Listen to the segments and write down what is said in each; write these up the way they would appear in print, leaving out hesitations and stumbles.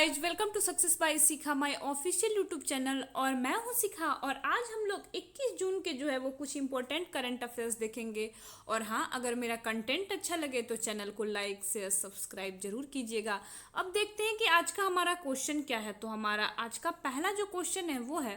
Guys, welcome to success by Shikha, my official YouTube channel. और मैं हूं शिखा और आज हम लोग 21 जून के जो है वो कुछ इंपॉर्टेंट करंट अफेयर्स देखेंगे। और हाँ, अगर मेरा कंटेंट अच्छा लगे तो चैनल को लाइक शेयर सब्सक्राइब जरूर कीजिएगा। अब देखते हैं कि आज का हमारा क्वेश्चन क्या है। तो हमारा आज का पहला जो क्वेश्चन है वो है,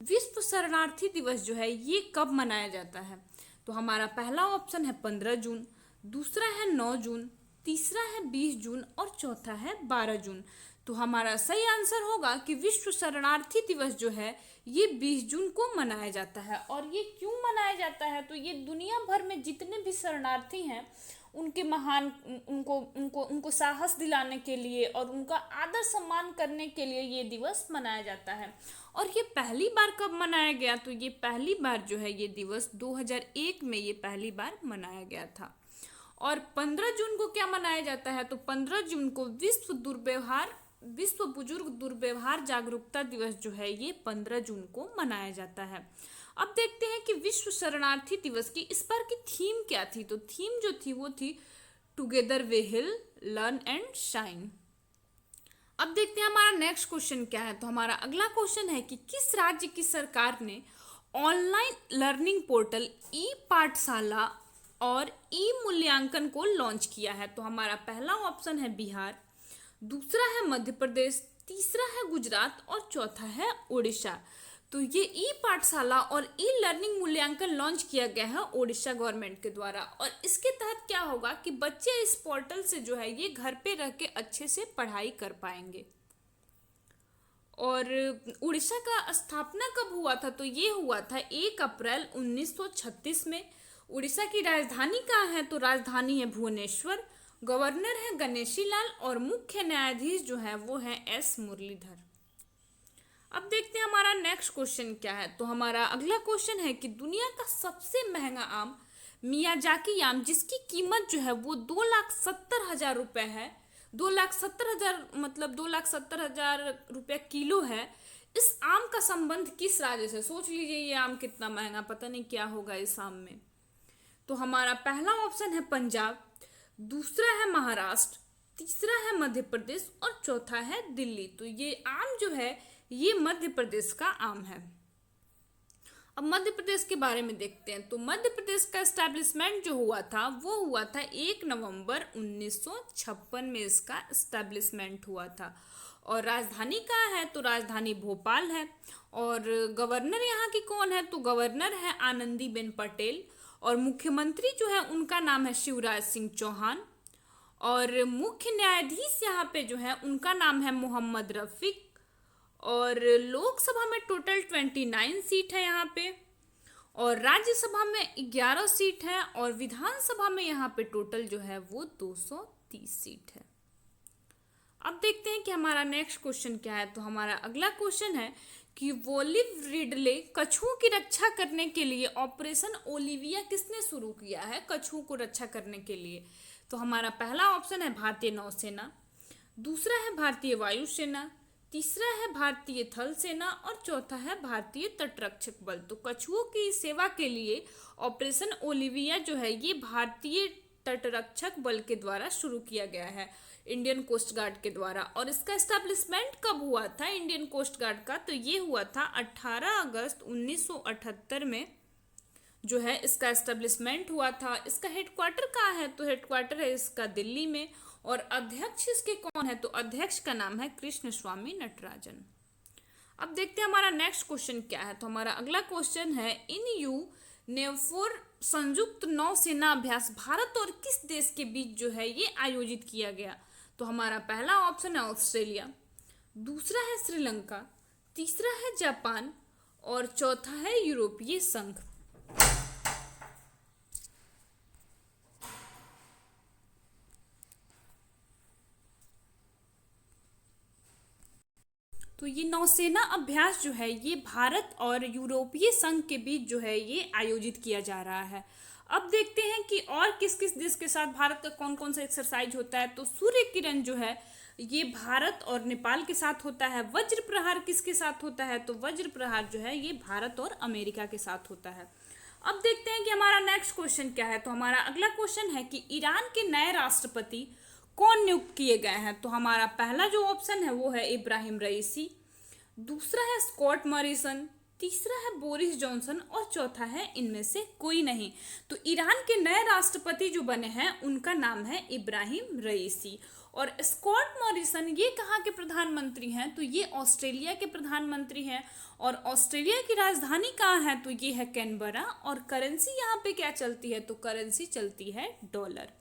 विश्व शरणार्थी दिवस जो है ये कब मनाया जाता है। तो हमारा पहला ऑप्शन है 15 जून, दूसरा है 9 जून, तीसरा है 20 जून और चौथा है 12 जून। तो हमारा सही आंसर होगा कि विश्व शरणार्थी दिवस जो है ये 20 जून को मनाया जाता है। और ये क्यों मनाया जाता है, तो ये दुनिया भर में जितने भी शरणार्थी हैं उनके महान उनको उनको उनको साहस दिलाने के लिए और उनका आदर सम्मान करने के लिए ये दिवस मनाया जाता है। और ये पहली बार कब मनाया गया, तो ये पहली बार जो है ये दिवस 2001 में ये पहली बार मनाया गया था। और 15 जून को क्या मनाया जाता है, तो 15 जून को विश्व बुजुर्ग दुर्व्यवहार जागरूकता दिवस जो है ये 15 जून को मनाया जाता है। अब देखते हैं कि विश्व शरणार्थी दिवस की इस बार की थीम क्या थी। तो थीम जो थी वो थी together we heal, learn and shine. अब देखते हैं हमारा नेक्स्ट क्वेश्चन क्या है। तो हमारा अगला क्वेश्चन है कि किस राज्य की सरकार ने ऑनलाइन लर्निंग पोर्टल ई पाठशाला और ई मूल्यांकन को लॉन्च किया है। तो हमारा पहला ऑप्शन है बिहार, दूसरा है मध्य प्रदेश, तीसरा है गुजरात और चौथा है उड़ीसा। तो ये ई पाठशाला और ई लर्निंग मूल्यांकन लॉन्च किया गया है उड़ीसा गवर्नमेंट के द्वारा। और इसके तहत क्या होगा कि बच्चे इस पोर्टल से जो है ये घर पे रह के अच्छे से पढ़ाई कर पाएंगे। और उड़ीसा का स्थापना कब हुआ था, तो ये हुआ था 1 अप्रैल 1936 में। उड़ीसा की राजधानी कहाँ है, तो राजधानी है भुवनेश्वर। गवर्नर है गणेशी लाल और मुख्य न्यायाधीश जो है वो है एस मुरलीधर। अब देखते हैं हमारा नेक्स्ट क्वेश्चन क्या है। तो हमारा अगला क्वेश्चन है कि दुनिया का सबसे महंगा आम मियाजाकी आम, जिसकी कीमत जो है वो 2,70,000 रुपए है, 2,70,000 मतलब 2,70,000 रुपये किलो है। इस आम का संबंध किस राज्य से, सोच लीजिए ये आम कितना महंगा, पता नहीं क्या होगा इस आम में। तो हमारा पहला ऑप्शन है पंजाब, दूसरा है महाराष्ट्र, तीसरा है मध्य प्रदेश और चौथा है दिल्ली। तो ये आम जो है ये मध्य प्रदेश का आम है। अब मध्य प्रदेश के बारे में देखते हैं। तो मध्य प्रदेश का एस्टैब्लिशमेंट जो हुआ था वो हुआ था 1 नवंबर 1956 में इसका एस्टैब्लिशमेंट हुआ था। और राजधानी कहाँ है, तो राजधानी भोपाल है। और गवर्नर यहाँ की कौन है, तो गवर्नर है आनंदीबेन पटेल। और मुख्यमंत्री जो है उनका नाम है शिवराज सिंह चौहान। और मुख्य न्यायाधीश यहाँ पे जो है उनका नाम है मोहम्मद रफीक। और लोकसभा में टोटल 29 सीट है यहाँ पे, और राज्यसभा में 11 सीट है, और विधानसभा में यहाँ पे टोटल जो है वो 230 सीट है। अब देखते हैं कि हमारा नेक्स्ट क्वेश्चन क्या है। तो हमारा अगला क्वेश्चन है कि वोलिव रिडले कछुओं की रक्षा करने के लिए ऑपरेशन ओलिविया किसने शुरू किया है, कछुओं को रक्षा करने के लिए। तो हमारा पहला ऑप्शन है भारतीय नौसेना, दूसरा है भारतीय वायुसेना, तीसरा है भारतीय थल सेना और चौथा है भारतीय तटरक्षक बल। तो कछुओं की सेवा के लिए ऑपरेशन ओलिविया जो है ये भारतीय तटरक्षक बल के द्वारा शुरू किया गया है, इंडियन कोस्ट गार्ड के द्वारा। और इसका एस्टैब्लिशमेंट कब हुआ था इंडियन कोस्ट गार्ड का, तो ये हुआ था 18 अगस्त 1978 में जो है इसका एस्टैब्लिशमेंट हुआ था। इसका हेडक्वार्टर कहाँ है, तो हेडक्वार्टर है इसका दिल्ली में। और अध्यक्ष इसके कौन है, तो अध्यक्ष का नाम है कृष्ण स्वामी नटराजन। अब देखते हैं हमारा नेक्स्ट क्वेश्चन क्या है। तो हमारा अगला क्वेश्चन है, इन यू नेवफोर संयुक्त नौसेना अभ्यास भारत और किस देश के बीच जो है ये आयोजित किया गया। तो हमारा पहला ऑप्शन है ऑस्ट्रेलिया, दूसरा है श्रीलंका, तीसरा है जापान और चौथा है यूरोपीय संघ। तो ये नौसेना अभ्यास जो है ये भारत और यूरोपीय संघ के बीच जो है ये आयोजित किया जा रहा है। अब देखते हैं कि और किस किस देश के साथ भारत का कौन कौन सा एक्सरसाइज होता है। तो सूर्य किरण जो है ये भारत और नेपाल के साथ होता है। वज्र प्रहार किसके साथ होता है, तो वज्र प्रहार जो है ये भारत और अमेरिका के साथ होता है। अब देखते हैं कि हमारा नेक्स्ट क्वेश्चन क्या है। तो हमारा अगला क्वेश्चन है कि ईरान के नए राष्ट्रपति कौन नियुक्त किए गए हैं? तो हमारा पहला जो ऑप्शन है वो है इब्राहिम रईसी, दूसरा है स्कॉट मॉरिसन, तीसरा है बोरिस जॉनसन और चौथा है इनमें से कोई नहीं। तो ईरान के नए राष्ट्रपति जो बने हैं उनका नाम है इब्राहिम रईसी। और स्कॉट मॉरिसन ये कहाँ के प्रधानमंत्री हैं? तो ये ऑस्ट्रेलिया के प्रधानमंत्री हैं। और ऑस्ट्रेलिया की राजधानी कहाँ है? तो ये है कैनबरा। और करेंसी यहाँ पे क्या चलती है? तो करेंसी चलती है डॉलर।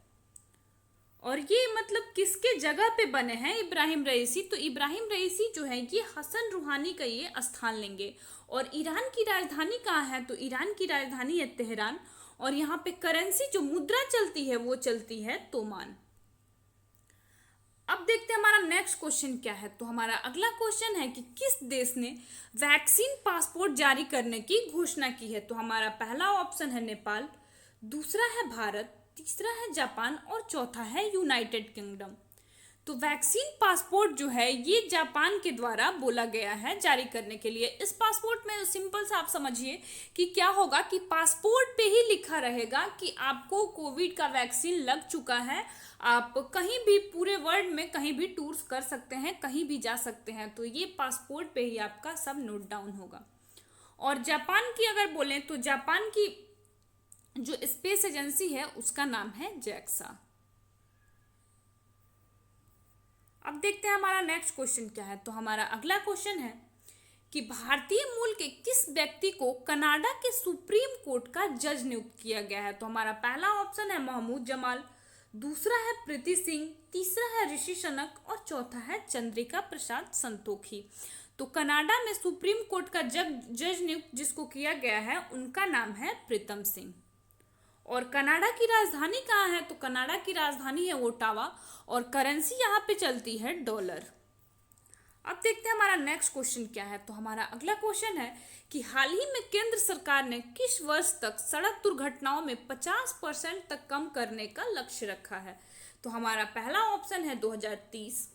और ये मतलब किसके जगह पे बने हैं इब्राहिम रईसी? तो इब्राहिम रईसी जो है ये हसन रूहानी का ये स्थान लेंगे। और ईरान की राजधानी कहाँ है? तो ईरान की राजधानी है तेहरान। और यहाँ पे करेंसी जो मुद्रा चलती है वो चलती है तोमान। अब देखते हैं हमारा नेक्स्ट क्वेश्चन क्या है। तो हमारा अगला क्वेश्चन है कि किस देश ने वैक्सीन पासपोर्ट जारी करने की घोषणा की है? तो हमारा पहला ऑप्शन है नेपाल, दूसरा है भारत, तीसरा है जापान और चौथा है यूनाइटेड किंगडम। तो वैक्सीन पासपोर्ट जो है ये जापान के द्वारा बोला गया है जारी करने के लिए। इस पासपोर्ट में सिंपल सा आप समझिए कि क्या होगा कि पासपोर्ट पे ही लिखा रहेगा कि आपको कोविड का वैक्सीन लग चुका है, आप कहीं भी पूरे वर्ल्ड में कहीं भी टूर्स कर सकते हैं, कहीं भी जा सकते हैं। तो ये पासपोर्ट पे ही आपका सब नोट डाउन होगा। और जापान की अगर बोलें तो जापान की जो स्पेस एजेंसी है उसका नाम है JAXA। अब देखते हैं हमारा नेक्स्ट क्वेश्चन क्या है। तो हमारा अगला क्वेश्चन है कि भारतीय मूल के किस व्यक्ति को कनाडा के सुप्रीम कोर्ट का जज नियुक्त किया गया है? तो हमारा पहला ऑप्शन है महमूद जमाल, दूसरा है प्रीति सिंह, तीसरा है ऋषि सनक और चौथा है चंद्रिका प्रसाद संतोखी। तो कनाडा में सुप्रीम कोर्ट का जज नियुक्त जिसको किया गया है उनका नाम है प्रीतम सिंह। और कनाडा की राजधानी कहाँ है? तो कनाडा की राजधानी है ओटावा और करेंसी यहाँ पे चलती है डॉलर। अब देखते हैं हमारा नेक्स्ट क्वेश्चन क्या है। तो हमारा अगला क्वेश्चन है कि हाल ही में केंद्र सरकार ने किस वर्ष तक सड़क दुर्घटनाओं में 50% तक कम करने का लक्ष्य रखा है? तो हमारा पहला ऑप्शन है 2030,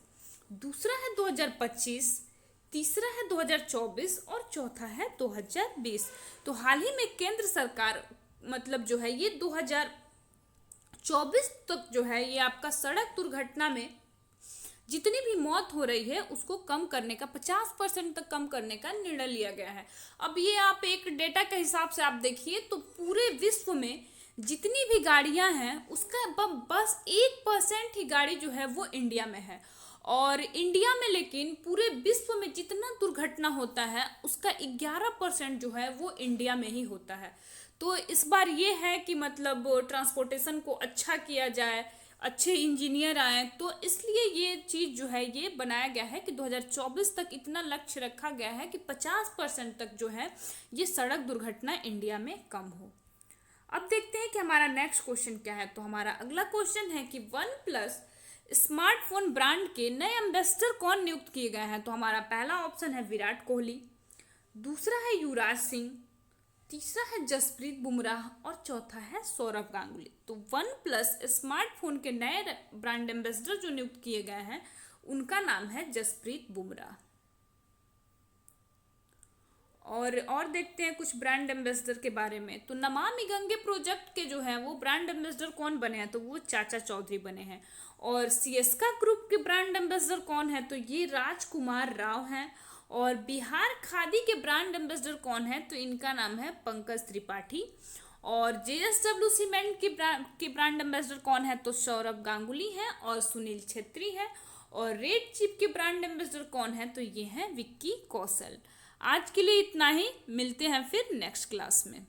दूसरा है 2025, तीसरा है 2024 और चौथा है 2020। तो हाल ही में केंद्र सरकार मतलब जो है ये 2024 तक जो है ये आपका सड़क दुर्घटना में जितनी भी मौत हो रही है उसको कम करने का 50% तक कम करने का निर्णय लिया गया है। अब ये आप एक डेटा के हिसाब से आप देखिए तो पूरे विश्व में जितनी भी गाड़ियां हैं उसका बस 1% ही गाड़ी जो है वो इंडिया में है। और इंडिया में लेकिन पूरे विश्व में जितना दुर्घटना होता है उसका 11% जो है वो इंडिया में ही होता है। तो इस बार ये है कि मतलब ट्रांसपोर्टेशन को अच्छा किया जाए, अच्छे इंजीनियर आए, तो इसलिए ये चीज़ जो है ये बनाया गया है कि 2024 तक इतना लक्ष्य रखा गया है कि 50% तक जो है ये सड़क दुर्घटना इंडिया में कम हो। अब देखते हैं कि हमारा नेक्स्ट क्वेश्चन क्या है। तो हमारा अगला क्वेश्चन है कि OnePlus स्मार्टफोन ब्रांड के नए एम्बेसडर कौन नियुक्त किए गए हैं? तो हमारा पहला ऑप्शन है विराट कोहली, दूसरा है युवराज सिंह, तीसरा है जसप्रीत बुमराह और चौथा है सौरव गांगुली। तो OnePlus स्मार्टफोन के नए ब्रांड एम्बेसडर जो नियुक्त किए गए हैं उनका नाम है जसप्रीत बुमराह। और देखते हैं कुछ ब्रांड एम्बेसडर के बारे में। तो नमामि गंगे प्रोजेक्ट के जो है वो ब्रांड एम्बेसडर कौन बने हैं? तो वो चाचा चौधरी बने हैं। और सिएस्का ग्रुप के ब्रांड एम्बेसडर कौन है? तो ये राजकुमार राव हैं। और बिहार खादी के ब्रांड एम्बेसडर कौन है? तो इनका नाम है पंकज त्रिपाठी। और JSW सीमेंट के ब्रांड एम्बेसडर कौन है? तो सौरभ गांगुली है और सुनील छेत्री है। और रेड चिप के ब्रांड एम्बेसडर कौन है? तो ये हैं विक्की कौशल। आज के लिए इतना ही, मिलते हैं फिर नेक्स्ट क्लास में।